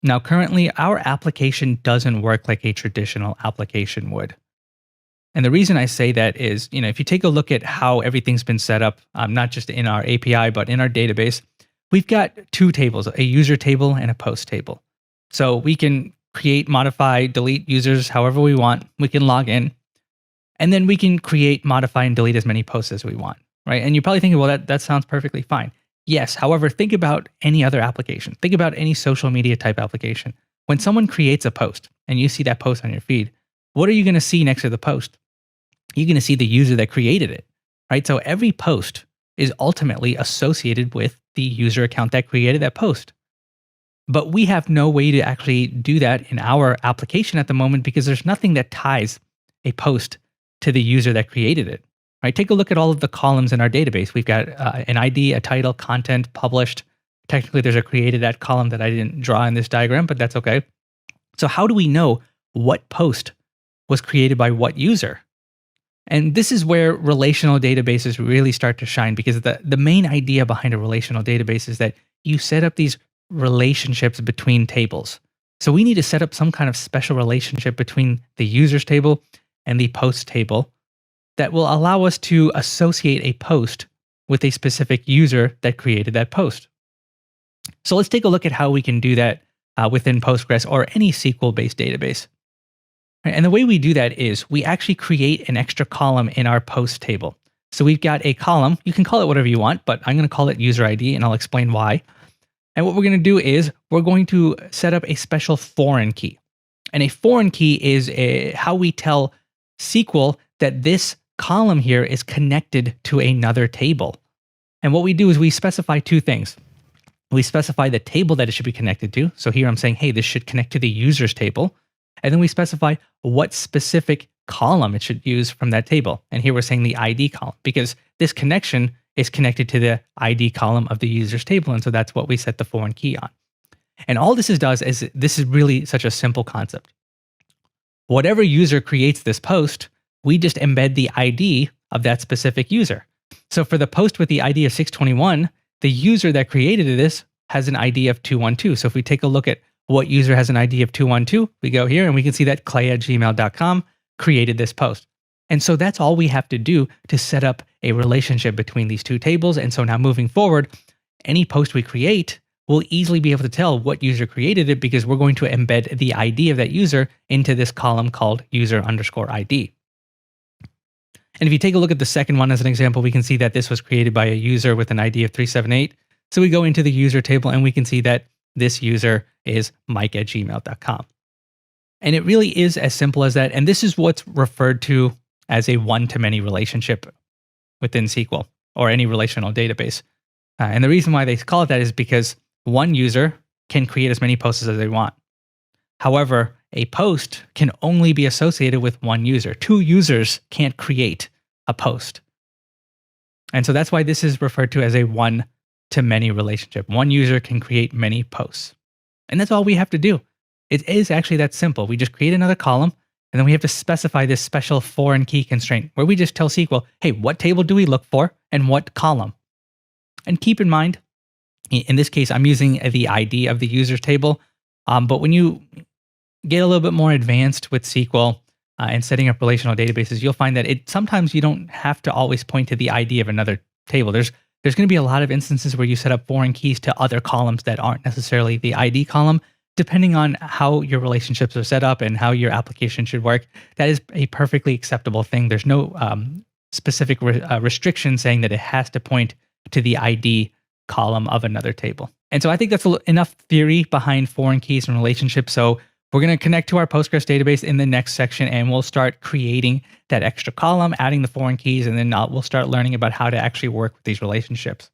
Now, currently, our application doesn't work like a traditional application would. And the reason I say that is, if you take a look at how everything's been set up, not just in our API, but in our database, we've got two tables, a user table and a post table. So we can create, modify, delete users however we want. We can log in, and then we can create, modify, and delete as many posts as we want, right? And you're probably thinking, well, that sounds perfectly fine. Yes, however, think about any other application. Think about any social media type application. When someone creates a post and you see that post on your feed, what are you going to see next to the post? You're going to see the user that created it, right? So every post is ultimately associated with the user account that created that post. But we have no way to actually do that in our application at the moment because there's nothing that ties a post to the user that created it, right? Take a look at all of the columns in our database. We've got an ID, a title, content, published. Technically, there's a created at column that I didn't draw in this diagram, but that's okay. So how do we know what post was created by what user? And this is where relational databases really start to shine, because the main idea behind a relational database is that you set up these relationships between tables. So we need to set up some kind of special relationship between the users table and the post table that will allow us to associate a post with a specific user that created that post. So let's take a look at how we can do that within Postgres or any SQL-based database. And the way we do that is we actually create an extra column in our post table. So we've got a column, you can call it whatever you want, but I'm going to call it user ID, and I'll explain why. And what we're going to do is we're going to set up a special foreign key. And a foreign key is how we tell SQL that this column here is connected to another table. And what we do is we specify two things. We specify the table that it should be connected to. So here I'm saying, hey, this should connect to the users table. And then we specify what specific column it should use from that table. And here we're saying the ID column, because this connection is connected to the ID column of the users table. And so that's what we set the foreign key on. And all this does is, this is really such a simple concept. Whatever user creates this post, we just embed the ID of that specific user. So for the post with the ID of 621, the user that created this has an ID of 212. So if we take a look at what user has an ID of 212, we go here and we can see that clay@gmail.com created this post. And so that's all we have to do to set up a relationship between these two tables. And so now moving forward, any post we create, we'll easily be able to tell what user created it, because we're going to embed the ID of that user into this column called user_ID. And if you take a look at the second one as an example, we can see that this was created by a user with an ID of 378. So we go into the user table and we can see that this user is mike@gmail.com. And it really is as simple as that. And this is what's referred to as a one-to-many relationship within SQL or any relational database. And the reason why they call it that is because one user can create as many posts as they want. However, a post can only be associated with one user. Two users can't create a post. And so that's why this is referred to as a one-to-many relationship. One user can create many posts. And that's all we have to do. It is actually that simple. We just create another column, and then we have to specify this special foreign key constraint where we just tell SQL, hey, what table do we look for and what column? And keep in mind, in this case, I'm using the ID of the users table. But when you get a little bit more advanced with SQL and setting up relational databases, you'll find that sometimes you don't have to always point to the ID of another table. There's going to be a lot of instances where you set up foreign keys to other columns that aren't necessarily the ID column. Depending on how your relationships are set up and how your application should work, that is a perfectly acceptable thing. There's no specific restriction saying that it has to point to the ID column of another table. And so I think that's enough theory behind foreign keys and relationships. So we're going to connect to our Postgres database in the next section, and we'll start creating that extra column, adding the foreign keys, and then we'll start learning about how to actually work with these relationships.